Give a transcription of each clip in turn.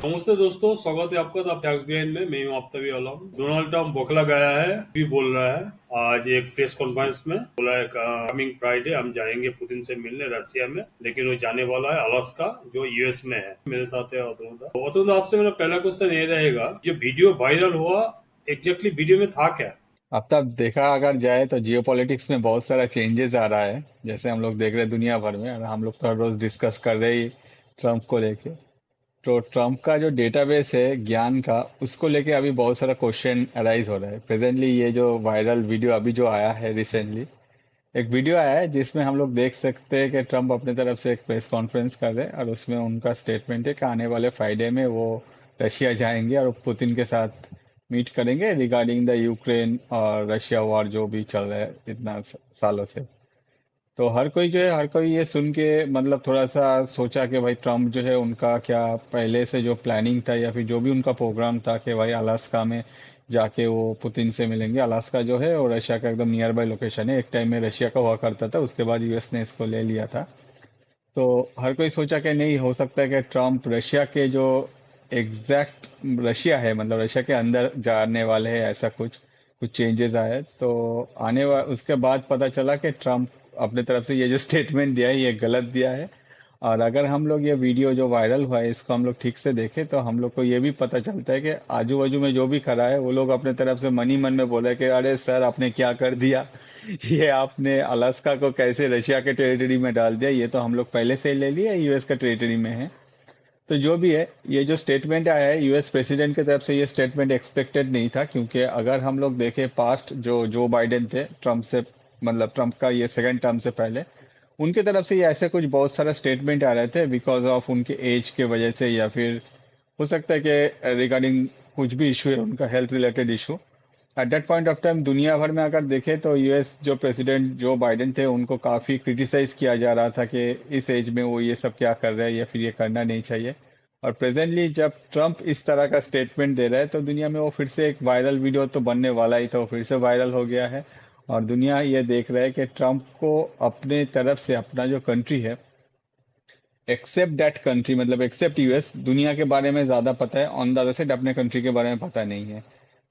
नमस्ते दोस्तों, स्वागत है आपका द फैक्ट्स बिहाइंड में। मैं हूं आपका भी आलम। डोनाल्ड ट्रम्प बौखला गया है, भी बोल रहा है। आज एक प्रेस कॉन्फ्रेंस में बोला है कमिंग फ्राइडे हम जाएंगे पुतिन से मिलने रशिया में, लेकिन वो जाने वाला है अलास्का जो यूएस में है। मेरे साथ है अतुल। आपसे मेरा पहला क्वेश्चन ये रहेगा, जो वीडियो वायरल हुआ एग्जैक्टली वीडियो में था क्या? अब तक देखा अगर जाए तो जियोपॉलिटिक्स में बहुत सारा चेंजेस आ रहा है। जैसे हम लोग देख रहे हैं दुनिया भर में, और हम लोग तो हर रोज डिस्कस कर रहे ही ट्रम्प को लेके। तो ट्रम्प का जो डेटाबेस है ज्ञान का, उसको लेके अभी बहुत सारा क्वेश्चन अराइज हो रहा है। प्रेजेंटली ये जो वायरल वीडियो अभी जो आया है रिसेंटली, एक वीडियो आया है जिसमें हम लोग देख सकते हैं कि ट्रम्प अपनी तरफ से एक प्रेस कॉन्फ्रेंस कर रहे हैं, और उसमें उनका स्टेटमेंट है कि आने वाले फ्राइडे में वो रशिया जाएंगे और पुतिन के साथ मीट करेंगे रिगार्डिंग द यूक्रेन और रशिया वॉर जो भी चल रहा है इतना सालों से। तो हर कोई जो है, हर कोई ये सुन के मतलब थोड़ा सा सोचा कि भाई ट्रम्प जो है उनका क्या पहले से जो प्लानिंग था या फिर जो भी उनका प्रोग्राम था कि भाई अलास्का में जाके वो पुतिन से मिलेंगे। अलास्का जो है और रशिया का एकदम नियर बाय लोकेशन है। एक टाइम में रशिया का हुआ करता था, उसके बाद यूएस ने इसको ले लिया था। तो हर कोई सोचा कि नहीं हो सकता है कि ट्रम्प रशिया के जो एग्जैक्ट रशिया है, मतलब रशिया के अंदर जाने वाले हैं, ऐसा कुछ कुछ चेंजेस आए। तो उसके बाद पता चला कि ट्रम्प अपने तरफ से ये जो स्टेटमेंट दिया है ये गलत दिया है। और अगर हम लोग ये वीडियो जो वायरल हुआ है इसको हम लोग ठीक से देखें तो हम लोग को ये भी पता चलता है कि आजू बाजू में जो भी खड़ा है वो लोग अपने तरफ से मन ही मन में बोले कि अरे सर आपने क्या कर दिया, ये आपने अलास्का को कैसे रशिया के टेरिटरी में डाल दिया, ये तो हम लोग पहले से ही ले लिया, यूएस का टेरिटरी में है। तो जो भी है, ये जो स्टेटमेंट आया है यूएस प्रेसिडेंट की तरफ से, ये स्टेटमेंट एक्सपेक्टेड नहीं था। क्योंकि अगर हम लोग देखें पास्ट जो जो बाइडेन थे ट्रम्प से, मतलब ट्रम्प का ये सेकंड टर्म से पहले, उनके तरफ से ये ऐसे कुछ बहुत सारा स्टेटमेंट आ रहे थे बिकॉज ऑफ उनके एज के वजह से, या फिर हो सकता है कि रिगार्डिंग कुछ भी इशू है उनका, health related issue. At that point of time दुनिया भर में अगर देखें तो यूएस जो प्रेसिडेंट जो बाइडेन थे उनको काफी क्रिटिसाइज किया जा रहा था कि इस एज में वो ये सब क्या कर रहे हैं या फिर ये करना नहीं चाहिए। और प्रेजेंटली जब ट्रम्प इस तरह का स्टेटमेंट दे रहा है तो दुनिया में वो फिर से एक वायरल वीडियो तो बनने वाला ही था, वो फिर से वायरल हो गया है। और दुनिया ये देख रहा है कि ट्रम्प को अपने तरफ से अपना जो कंट्री है, एक्सेप्ट दैट कंट्री, मतलब एक्सेप्ट यूएस, दुनिया के बारे में ज्यादा पता है, ऑन द अदर साइड अपने कंट्री के बारे में पता नहीं है।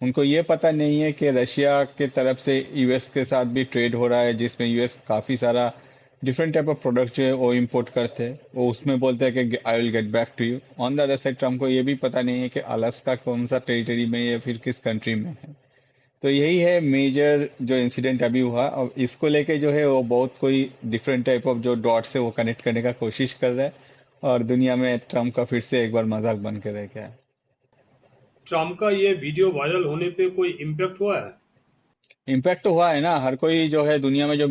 उनको ये पता नहीं है कि रशिया के तरफ से यूएस के साथ भी ट्रेड हो रहा है, जिसमें यूएस काफी सारा डिफरेंट टाइप ऑफ प्रोडक्ट जो है वो इम्पोर्ट करते हैं। वो उसमें बोलते हैं कि I will get back to you. On the other side Trump को ये भी पता नहीं है कि अलास्का कौन सा टेरिटरी में या फिर किस कंट्री में है। तो यही है मेजर जो इंसिडेंट अभी हुआ। और इसको लेके जो है वो बहुत कोई डिफरेंट टाइप ऑफ जो डॉट्स है वो कनेक्ट करने का कोशिश कर रहा है। और दुनिया में ट्रम्प का फिर से एक बार मजाक बन के रह गया है। ट्रम्प का ये वीडियो वायरल होने पे कोई इम्पैक्ट हुआ है? इम्पैक्ट तो हुआ है ना, हर कोई जो है दुनिया में, जो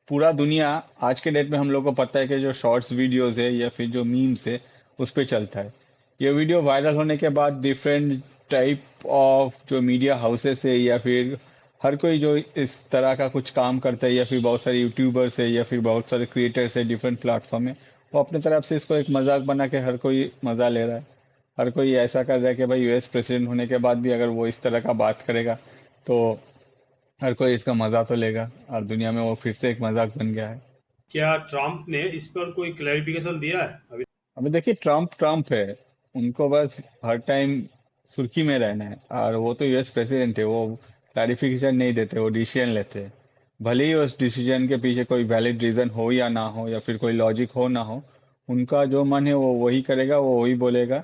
पूरा दुनिया आज के डेट में हम लोग को पता है कि जो शॉर्ट्स वीडियोस है या फिर जो मीम्स है उस पे चलता है। ये वीडियो वायरल होने के बाद डिफरेंट टाइप ऑफ जो मीडिया हाउसेस है या फिर हर कोई जो इस तरह का कुछ काम करता है, या फिर बहुत सारे यूट्यूबर्स है या फिर बहुत सारे क्रिएटर्स है डिफरेंट प्लेटफॉर्म में, वो अपने तरफ से इसको एक मजाक बना के हर कोई मजा ले रहा है। हर कोई ऐसा कर रहा है कि भाई यूएस प्रेसिडेंट होने के बाद भी अगर वो इस तरह का बात करेगा तो हर कोई इसका मजा तो लेगा, और दुनिया में वो फिर से एक मजाक बन गया है। क्या ट्रम्प ने इस पर कोई क्लैरिफिकेशन दिया है अभी? अभी देखिए ट्रम्प ट्रम्प है, उनको बस हर टाइम सुर्खी में रहना है। और वो तो यूएस प्रेसिडेंट है, वो क्लैरिफिकेशन नहीं देते, वो डिसीजन लेते हैं। भले ही उस डिसीजन के पीछे कोई वैलिड रीजन हो या ना हो, या फिर कोई लॉजिक हो ना हो, उनका जो मन है वो वही करेगा, वो वही बोलेगा।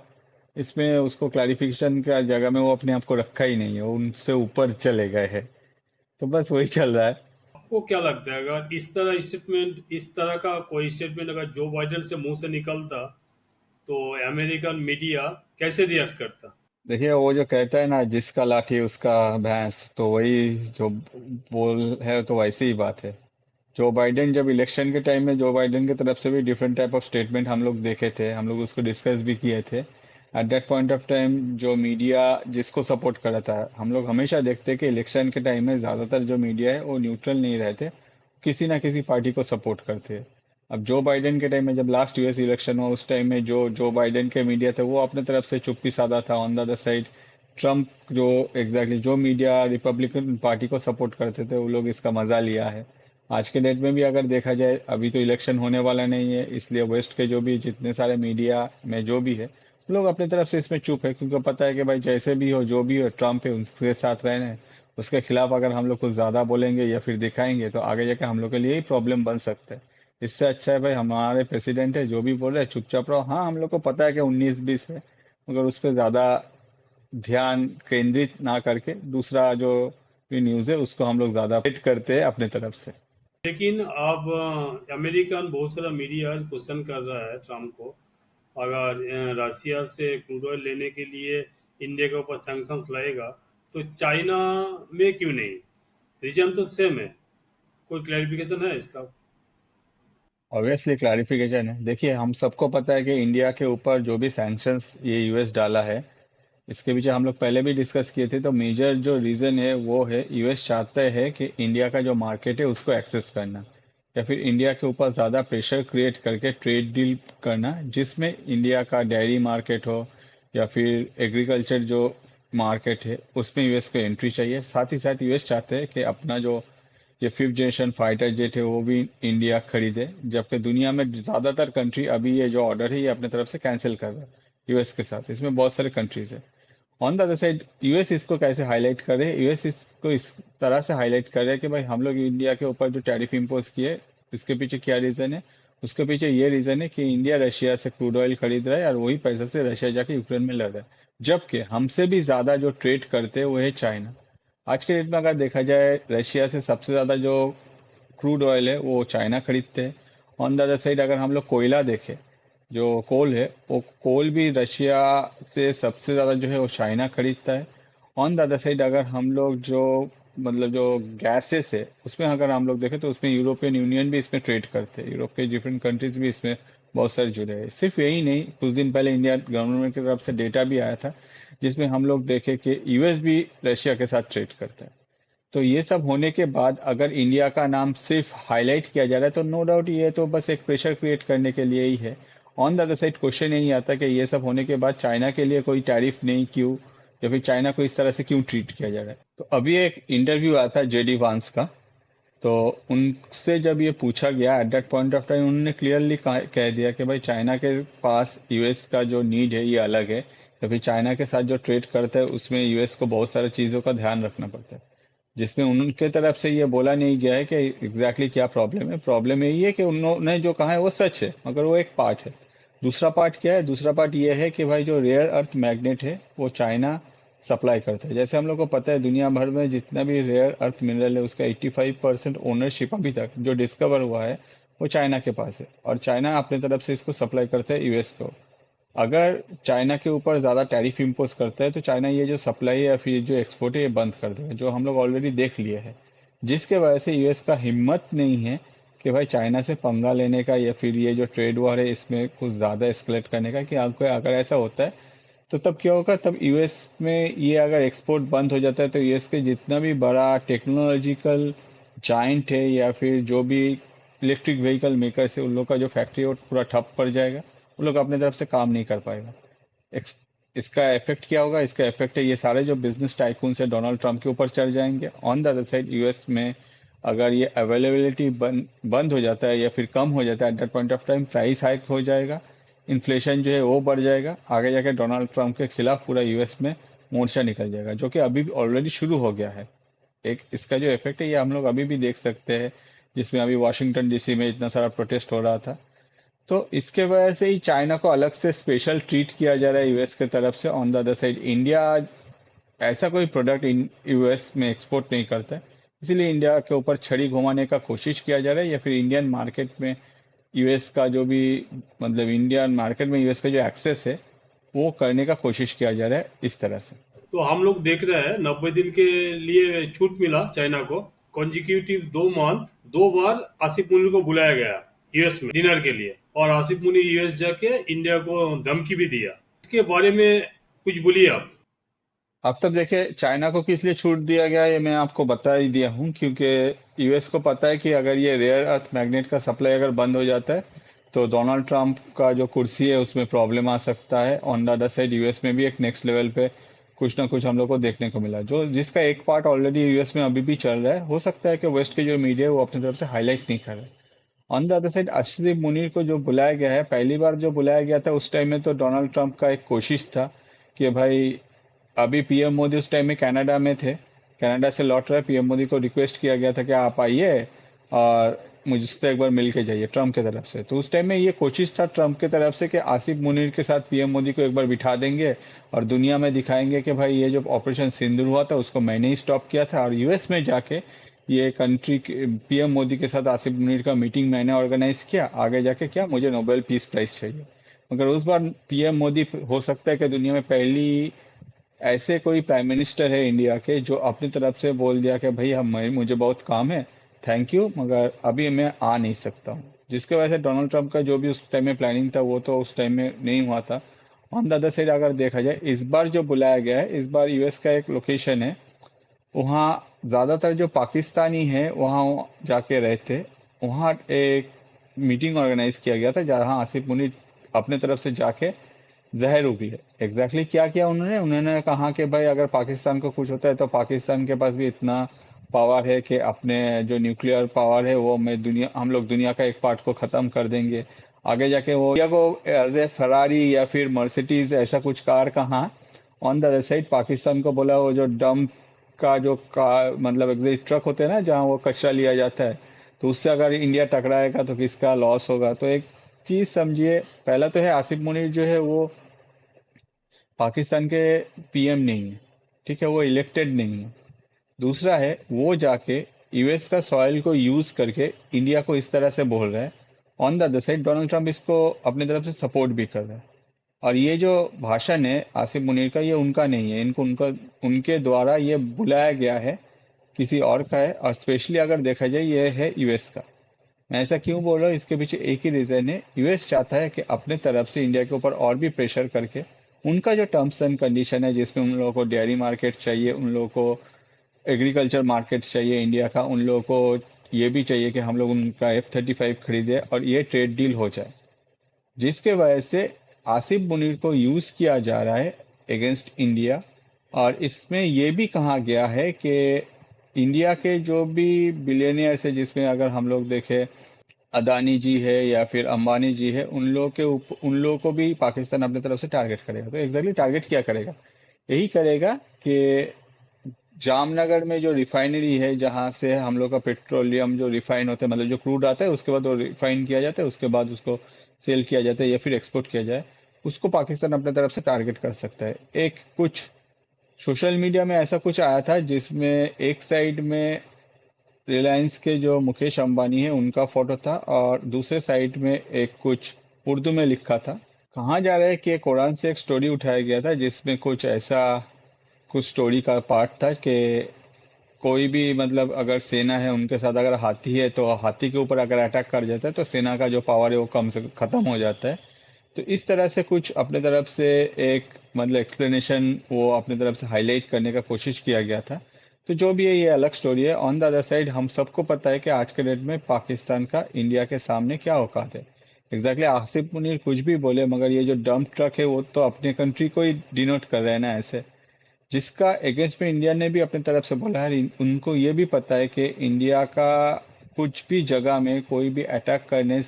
इसमें उसको क्लैरिफिकेशन का जगह में वो अपने आप को रखा ही नहीं है, वो उनसे ऊपर चले गए हैं। तो बस वही चल रहा है। आपको क्या लगता है, अगर इस तरह का कोई स्टेटमेंट अगर जो बाइडेन से मुंह से निकलता तो अमेरिकन मीडिया कैसे रिएक्ट करता? देखिए वो जो कहता है ना, जिसका लाठी उसका भैंस, तो वही जो बोल है तो वैसी ही बात है। जो बाइडेन जब इलेक्शन के टाइम में जो बाइडेन की तरफ से भी डिफरेंट टाइप ऑफ स्टेटमेंट हम लोग देखे थे, हम लोग उसको डिस्कस भी किए थे। At that point of time जो मीडिया जिसको सपोर्ट कर रहा था, हम लोग हमेशा देखते हैं कि इलेक्शन के टाइम में ज्यादातर जो मीडिया है वो न्यूट्रल नहीं रहते, किसी ना किसी पार्टी को सपोर्ट करते हैं। अब जो बाइडेन के टाइम में जब लास्ट यूएस इलेक्शन हुआ उस टाइम में जो बाइडेन के मीडिया थे वो अपने तरफ से चुप्पी साधा था। On the other side Trump जो एग्जैक्टली जो मीडिया रिपब्लिकन पार्टी को सपोर्ट करते थे वो लोग इसका मजा लिया है। आज के डेट में भी अगर देखा जाए, अभी तो इलेक्शन होने वाला नहीं है, इसलिए वेस्ट के जो भी जितने सारे मीडिया में जो भी है लोग अपनी तरफ से इसमें चुप है, क्योंकि पता है कि भाई जैसे भी हो जो भी हो ट्रम्प है उसके साथ रहना है। उसके खिलाफ अगर हम लोग कुछ ज्यादा बोलेंगे या फिर दिखाएंगे तो आगे जाके हम लोग के लिए ही प्रॉब्लम बन सकता है। इससे अच्छा है भाई हमारे प्रेसिडेंट है जो भी बोल रहे हैं चुपचाप रहो। हाँ हम लोग को पता है कि 19-20 है, मगर उस पर ज्यादा ध्यान केंद्रित ना करके दूसरा जो भी न्यूज़ है उसको हम लोग ज्यादा हिट करते हैं अपने तरफ से। लेकिन अब अमेरिकन बहुत सारा मीडिया क्वेश्चन कर रहा है ट्रम्प को, अगर रसिया से क्रूड ऑयल लेने के लिए इंडिया के ऊपर सैंक्शंस लगेगा तो चाइना में क्यों नहीं? रीजन तो सेम है। कोई क्लैरिफिकेशन है इसका? ऑब्वियसली क्लैरिफिकेशन है। देखिए हम सबको पता है कि इंडिया के ऊपर जो भी सैंक्शंस ये यूएस डाला है, इसके पीछे हम लोग पहले भी डिस्कस किए थे। तो मेजर जो रीजन है वो है यूएस चाहता है कि इंडिया का जो मार्केट है उसको एक्सेस करना, या फिर इंडिया के ऊपर ज्यादा प्रेशर क्रिएट करके ट्रेड डील करना जिसमें इंडिया का डेयरी मार्केट हो या फिर एग्रीकल्चर जो मार्केट है उसमें यूएस को एंट्री चाहिए। साथ ही साथ यूएस चाहते हैं कि अपना जो ये 5th जनरेशन फाइटर जेट है वो भी इंडिया खरीदे, जबकि दुनिया में ज्यादातर कंट्री अभी ये जो ऑर्डर है ये अपने तरफ से कैंसिल कर रहा है यूएस के साथ। इसमें बहुत सारे कंट्रीज है। On the other side US इसको कैसे हाईलाइट कर रहे हैं, यूएस इसको इस तरह से हाईलाइट कर रहे हैं कि भाई हम लोग इंडिया के ऊपर जो टैरिफ इम्पोज किए इसके पीछे क्या रीजन है। उसके पीछे ये रीजन है कि इंडिया रशिया से क्रूड ऑयल खरीद रहा है और वही पैसे से रशिया जाके यूक्रेन में लड़ रहा है, जबकि हमसे भी ज्यादा जो ट्रेड करते हैं वो है चाइना। आज के डेट में अगर देखा जाए रशिया से सबसे ज्यादा जो क्रूड ऑयल है वो चाइना खरीदते हैं। ऑन द अदर साइड अगर हम लोग कोयला देखें, जो कोल है वो कोल भी रशिया से सबसे ज़्यादा जो है वो चाइना खरीदता है। ऑन द अदर साइड अगर हम लोग जो मतलब जो गैसेस है उसमें अगर हम लोग देखें तो उसमें यूरोपियन यूनियन भी इसमें ट्रेड करते हैं, यूरोप के डिफरेंट कंट्रीज भी इसमें बहुत सारे जुड़े हैं। सिर्फ यही नहीं, कुछ दिन पहले इंडिया गवर्नमेंट की तरफ से डेटा भी आया था जिसमें हम लोग देखे कि यूएस भी रशिया के साथ ट्रेड करता है। तो ये सब होने के बाद अगर इंडिया का नाम सिर्फ हाईलाइट किया जा रहा है तो नो डाउट ये तो बस एक प्रेशर क्रिएट करने के लिए ही है। On the other side question यही आता कि ये सब होने के बाद चाइना के लिए कोई टैरिफ नहीं क्यों, या फिर चाइना को इस तरह से क्यों ट्रीट किया जा रहा है। तो अभी एक इंटरव्यू आया था जेडी वांस का, तो उनसे जब ये पूछा गया at that point of time उन्होंने क्लियरली कह दिया कि भाई चाइना के पास यूएस का जो नीड है ये अलग है, या फिर चाइना के साथ जो ट्रेड करता है उसमें यूएस को बहुत सारी चीज़ों का ध्यान रखना पड़ता है, जिसमें उनके तरफ से ये बोला नहीं गया है कि एग्जैक्टली क्या प्रॉब्लम है। प्रॉब्लम यही है कि उन्होंने जो कहा है वो सच है, मगर वो एक पार्ट है। दूसरा पार्ट क्या है, दूसरा पार्ट ये है कि भाई जो रेयर अर्थ मैग्नेट है वो चाइना सप्लाई करता है। जैसे हम लोग को पता है दुनिया भर में जितना भी रेयर अर्थ मिनरल है उसका 85% ओनरशिप अभी तक जो डिस्कवर हुआ है वो चाइना के पास है, और चाइना अपनी तरफ से इसको सप्लाई करता है यूएस को। अगर चाइना के ऊपर ज़्यादा टैरिफ इम्पोज करता है तो चाइना ये जो सप्लाई है या फिर जो एक्सपोर्ट है ये बंद कर देगा, जो हम लोग ऑलरेडी देख लिए हैं। जिसके वजह से यूएस का हिम्मत नहीं है कि भाई चाइना से पंगा लेने का या फिर ये जो ट्रेड वॉर है इसमें कुछ ज़्यादा एस्केलेट करने का। कि आपको अगर ऐसा होता है तो तब क्या होगा, तब यूएस में ये अगर एक्सपोर्ट बंद हो जाता है तो यूएस के जितना भी बड़ा टेक्नोलॉजिकल जाइंट है या फिर जो भी इलेक्ट्रिक व्हीकल मेकर्स है उन लोग का जो फैक्ट्री है वो पूरा ठप पड़ जाएगा, उन लोग अपने तरफ से काम नहीं कर पाएगा। इसका इफेक्ट क्या होगा, इसका इफेक्ट है ये सारे जो बिजनेस टाइकून से डोनाल्ड ट्रंप के ऊपर चढ़ जाएंगे। On the other side US में अगर ये अवेलेबिलिटी बंद हो जाता है या फिर कम हो जाता है at that point of time price hike हो जाएगा, इन्फ्लेशन जो है वो बढ़ जाएगा, आगे जाके डोनाल्ड ट्रंप के खिलाफ पूरा यूएस में मोर्चा निकल जाएगा, जो कि अभी ऑलरेडी शुरू हो गया है। एक इसका जो इफेक्ट है ये हम लोग अभी भी देख सकते हैं, जिसमें अभी वाशिंगटन डीसी में इतना सारा प्रोटेस्ट हो रहा था। तो इसके वजह से ही चाइना को अलग से स्पेशल ट्रीट किया जा रहा है यूएस की तरफ से। On the other side India ऐसा कोई प्रोडक्ट यूएस में एक्सपोर्ट नहीं करता है, इसीलिए इंडिया के ऊपर छड़ी घुमाने का कोशिश किया जा रहा है, या फिर इंडियन मार्केट में यूएस का जो भी मतलब इंडियन मार्केट में यूएस का जो एक्सेस है वो करने का कोशिश किया जा रहा है इस तरह से। तो हम लोग देख रहे हैं 90 दिन के लिए छूट मिला चाइना को। कॉन्जिक्यूटिव 2 मंथ 2 बार आसिफ मुनी को बुलाया गया यूएस में डिनर के लिए, और आसिफ मुनी यूएस जाके इंडिया को धमकी भी दिया। इसके बारे में कुछ बोलिए आप। अब तक देखिए चाइना को किस लिए छूट दिया गया ये मैं आपको बता ही दिया हूँ, क्योंकि यूएस को पता है कि अगर ये रेयर अर्थ मैग्नेट का सप्लाई अगर बंद हो जाता है तो डोनाल्ड ट्रंप का जो कुर्सी है उसमें प्रॉब्लम आ सकता है। On the other side US में भी एक नेक्स्ट लेवल पे कुछ ना कुछ हम लोग को देखने को मिला, जो जिसका एक पार्ट ऑलरेडी यूएस में अभी भी चल रहा है। हो सकता है कि वेस्ट के जो मीडिया है वो अपनी तरफ से हाईलाइट नहीं कर रहा है। On the other side Asif Munir को जो बुलाया गया है, पहली बार जो बुलाया गया था उस टाइम में तो डोनाल्ड ट्रंप का एक कोशिश था कि भाई, अभी पीएम मोदी उस टाइम में कनाडा में थे, कनाडा से लौट रहे, पीएम मोदी को रिक्वेस्ट किया गया था कि आप आइए और मुझसे एक बार मिल के जाइए ट्रंप की तरफ से। तो उस टाइम में ये कोशिश था ट्रंप की तरफ से कि आसिफ मुनीर के साथ पीएम मोदी को एक बार बिठा देंगे और दुनिया में दिखाएंगे कि भाई ये जो ऑपरेशन सिंदूर हुआ था उसको मैंने ही स्टॉप किया था, और यूएस में जाके ये कंट्री पीएम मोदी के साथ आसिफ मुनीर का मीटिंग मैंने ऑर्गेनाइज किया, आगे जाके क्या मुझे नोबेल पीस प्राइज चाहिए। मगर उस बार पीएम मोदी हो सकता है कि दुनिया में पहली ऐसे कोई प्राइम मिनिस्टर है इंडिया के जो अपनी तरफ से बोल दिया कि भाई हम मुझे बहुत काम है, थैंक यू, मगर अभी मैं आ नहीं सकता हूँ। जिसके वजह से डोनाल्ड ट्रंप का जो भी उस टाइम में प्लानिंग था वो तो उस टाइम में नहीं हुआ था। ऑन द अदर साइड अगर देखा जाए, इस बार जो बुलाया गया है, इस बार यूएस का एक लोकेशन है, वहाँ ज्यादातर जो पाकिस्तानी है वहाँ जाके रहते, वहाँ एक मीटिंग ऑर्गेनाइज किया गया था जहाँ आसिफ मुनीर अपने तरफ से जाके जहर उगले। क्या किया उन्होंने उन्होंने कहा कि भाई अगर पाकिस्तान को कुछ होता है तो पाकिस्तान के पास भी इतना पावर है कि अपने जो न्यूक्लियर पावर है वो मैं दुनिया हम लोग दुनिया का एक पार्ट को खत्म कर देंगे। आगे जाके वो इंडिया को एज ए फरारी या फिर मर्सिडीज ऐसा कुछ कार कहा। On the other side Pakistan को बोला वो जो डंप का जो कार मतलब एग्जैक्ट ट्रक होते हैं ना जहाँ वो कचरा लिया जाता है, तो उससे अगर इंडिया टकराएगा तो किसका लॉस होगा। तो एक चीज समझिए, पहला तो है आसिफ मुनीर जो है वो पाकिस्तान के पीएम नहीं है, ठीक है, वो इलेक्टेड नहीं है। दूसरा है वो जाके यूएस का सॉइल को यूज करके इंडिया को इस तरह से बोल रहा है। On the other side Donald Trump इसको अपनी तरफ से सपोर्ट भी कर रहा है। और ये जो भाषण है आसिफ मुनीर का, ये उनका नहीं है, इनको उनका उनके द्वारा ये बुलाया गया है, किसी और का है। और स्पेशली अगर देखा जाए ये है यूएस का। मैं ऐसा क्यों बोल रहा हूँ, इसके पीछे एक ही रीजन है, यूएस चाहता है कि अपने तरफ से इंडिया के ऊपर और भी प्रेशर करके उनका जो टर्म्स एंड कंडीशन है जिसमें उन लोगों को डेयरी मार्केट चाहिए, उन लोगों को एग्रीकल्चर मार्केट चाहिए इंडिया का, उन लोगों को ये भी चाहिए कि हम लोग उनका F-35 खरीदे और ये ट्रेड डील हो जाए, जिसके वजह से आसिफ मुनीर को यूज किया जा रहा है अगेंस्ट इंडिया। और इसमें यह भी कहा गया है कि इंडिया के जो भी बिलियनियर्स है, जिसमें अगर हम लोग देखें अदानी जी है या फिर अंबानी जी है, उन लोगों को भी पाकिस्तान अपने तरफ से टारगेट करेगा। तो एग्जैक्टली टारगेट क्या करेगा, यही करेगा कि जामनगर में जो रिफाइनरी है जहां से हम लोग का पेट्रोलियम जो रिफाइन होता है, मतलब जो क्रूड आता है उसके बाद वो रिफाइन किया जाता है, उसके बाद उसको सेल किया जाता है या फिर एक्सपोर्ट किया जाए, उसको पाकिस्तान अपने तरफ से टारगेट कर सकता है। एक कुछ सोशल मीडिया में ऐसा कुछ आया था जिसमें एक साइड में रिलायंस के जो मुकेश अंबानी है उनका फोटो था और दूसरे साइड में एक कुछ उर्दू में लिखा था। कहा जा रहा है कि कुरान से एक स्टोरी उठाया गया था जिसमें कुछ ऐसा कुछ स्टोरी का पार्ट था कि कोई भी मतलब अगर सेना है उनके साथ अगर हाथी है तो हाथी के ऊपर अगर अटैक कर जाता है तो सेना का जो पावर है वो कम से खत्म हो जाता है। तो इस तरह से कुछ अपने तरफ से एक मतलब एक्सप्लेनेशन वो अपने तरफ से हाईलाइट करने का कोशिश किया गया था। तो जो भी है ये अलग स्टोरी है। ऑन द अदर साइड हम सबको पता है कि आज के डेट में पाकिस्तान का इंडिया के सामने क्या औकात है। एग्जैक्टली आसिफ मुनीर कुछ भी बोले मगर ये जो डंप ट्रक है वो तो अपने कंट्री को ही डिनोट कर रहे हैं ना ऐसे, जिसका अगेंस्ट में इंडिया ने भी अपनी तरफ से बोला है। उनको ये भी पता है कि इंडिया का कुछ भी जगह में कोई भी अटैक करने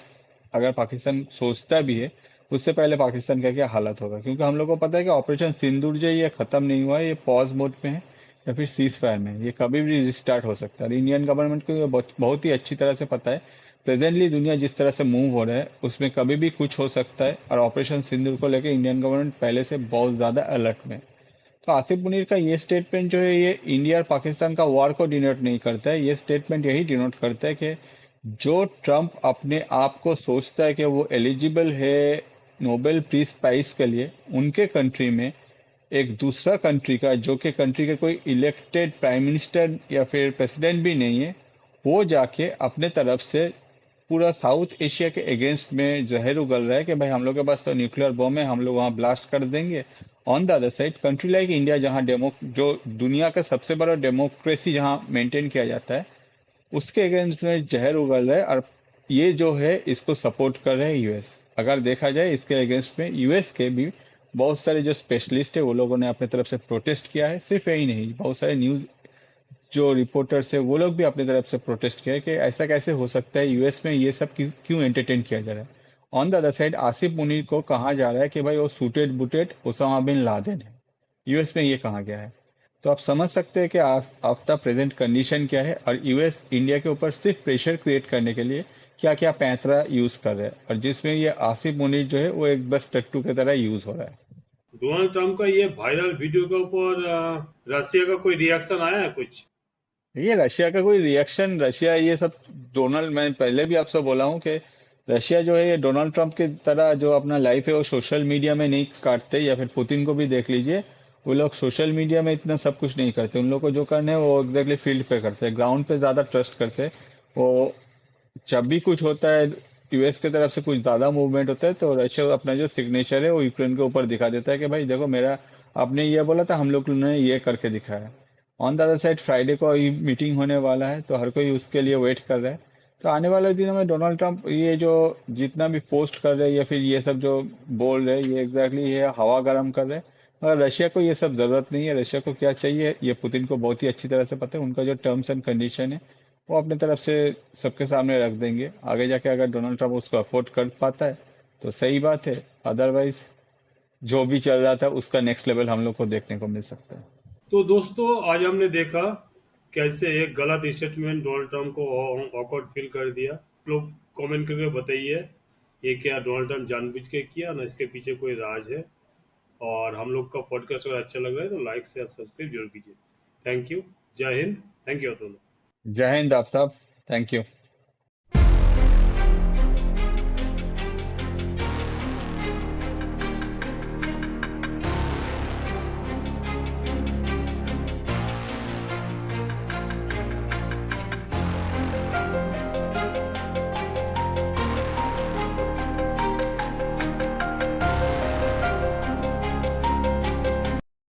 अगर पाकिस्तान सोचता भी है, उससे पहले पाकिस्तान का क्या हालत होगा, क्योंकि हम लोग को पता है कि ऑपरेशन सिंदूर जो ये खत्म नहीं हुआ है, ये पॉज मोड में है या फिर सीज फायर में है, ये कभी भी रिस्टार्ट हो सकता है। इंडियन गवर्नमेंट को ये बहुत ही अच्छी तरह से पता है प्रेजेंटली दुनिया जिस तरह से मूव हो रहा है उसमें कभी भी कुछ हो सकता है। और ऑपरेशन सिंदूर को लेकर इंडियन गवर्नमेंट पहले से बहुत ज्यादा अलर्ट में है। तो आसिफ मुनीर का ये स्टेटमेंट जो है ये इंडिया और पाकिस्तान का वॉर को डिनोट नहीं करता है, ये स्टेटमेंट यही डिनोट करता है कि जो ट्रंप अपने आप को सोचता है कि वो एलिजिबल है नोबेल पीस प्राइज के लिए, उनके कंट्री में एक दूसरा कंट्री का जो कि कंट्री के कोई इलेक्टेड प्राइम मिनिस्टर या फिर प्रेसिडेंट भी नहीं है, वो जाके अपने तरफ से पूरा साउथ एशिया के अगेंस्ट में जहर उगल रहा है कि भाई हम लोग के पास तो न्यूक्लियर बम है, हम लोग वहां ब्लास्ट कर देंगे। On the other side country like India जहां डेमो जो दुनिया का सबसे बड़ा डेमोक्रेसी जहां मेंटेन किया जाता है, उसके अगेंस्ट में जहर उगल रहा है। और ये जो है इसको सपोर्ट कर रहे हैं यूएस। अगर देखा जाए इसके अगेंस्ट में यूएस के भी बहुत सारे जो स्पेशलिस्ट है वो लोगों ने अपने तरफ से प्रोटेस्ट किया है। सिर्फ यही नहीं, बहुत सारे न्यूज जो रिपोर्टर्स है वो लोग भी अपनी तरफ से प्रोटेस्ट किया कि ऐसा कैसे हो सकता है, यूएस में ये सब क्यों एंटरटेन किया जा रहा है। On the other side Asif Munir को कहा जा रहा है कि भाई वो suited booted Osama bin Laden है। यूएस में ये कहा गया है। तो आप समझ सकते हैं कि आफ्टर प्रेजेंट कंडीशन क्या है, और यूएस इंडिया के ऊपर सिर्फ प्रेशर क्रिएट करने के लिए क्या क्या पैंतरा यूज कर रहे हैं, और जिसमें ये आसिफ मुनीर जो है वो एक बस टट्टू की तरह यूज हो रहा है। डोनाल्ड ट्रंप का ये वायरल वीडियो के ऊपर रसिया का कोई रिएक्शन आया है कुछ? ये रशिया का कोई रिएक्शन, रशिया ये सब डोनाल्ड, मैं पहले भी आपसे बोला हूँ कि रशिया जो है ये डोनाल्ड ट्रंप की तरह जो अपना लाइफ है वो सोशल मीडिया में नहीं काटते, या फिर पुतिन को भी देख लीजिए, वो लोग सोशल मीडिया में इतना सब कुछ नहीं करते। उन लोग को जो करना है वो एग्जैक्टली फील्ड पे करते हैं, ग्राउंड पे ज्यादा ट्रस्ट करते हैं। वो जब भी कुछ होता है, यूएस की तरफ से कुछ ज्यादा मूवमेंट होता है, तो रशिया अपना जो सिग्नेचर है वो यूक्रेन के ऊपर दिखा देता है कि भाई देखो मेरा, आपने ये बोला था, हम लोग ने ये करके दिखाया। On the other side Friday को मीटिंग होने वाला है, तो हर कोई उसके लिए वेट कर रहा है। तो आने वाले दिनों में डोनाल्ड ट्रंप ये जो जितना भी पोस्ट कर रहे हैं या फिर ये सब जो बोल रहे हैं, ये एग्जैक्टली ये हवा गर्म कर रहे हैं। मगर रशिया को ये सब जरूरत नहीं है। रशिया को क्या चाहिए ये पुतिन को बहुत ही अच्छी तरह से पता है। उनका जो टर्म्स एंड कंडीशन है वो अपने तरफ से सबके सामने रख देंगे। आगे जाके अगर डोनाल्ड ट्रंप उसको अफोर्ड कर पाता है तो सही बात है, अदरवाइज जो भी चल रहा था उसका नेक्स्ट लेवल हम लोग को देखने को मिल सकता है। तो दोस्तों, आज हमने देखा कैसे एक गलत स्टेटमेंट डोनाल्ड ट्रंप को ऑकवर्ड फील कर दिया। लोग कमेंट करके बताइए ये क्या डोनाल्ड ट्रंप जानबूझ के किया ना, इसके पीछे कोई राज है। और हम लोग का पॉडकास्ट अगर अच्छा लग रहा है तो लाइक शेयर सब्सक्राइब जरूर कीजिए। Thank you. जय हिंद। थैंक यू दोनों। जय हिंद आफ्ताब। Thank you.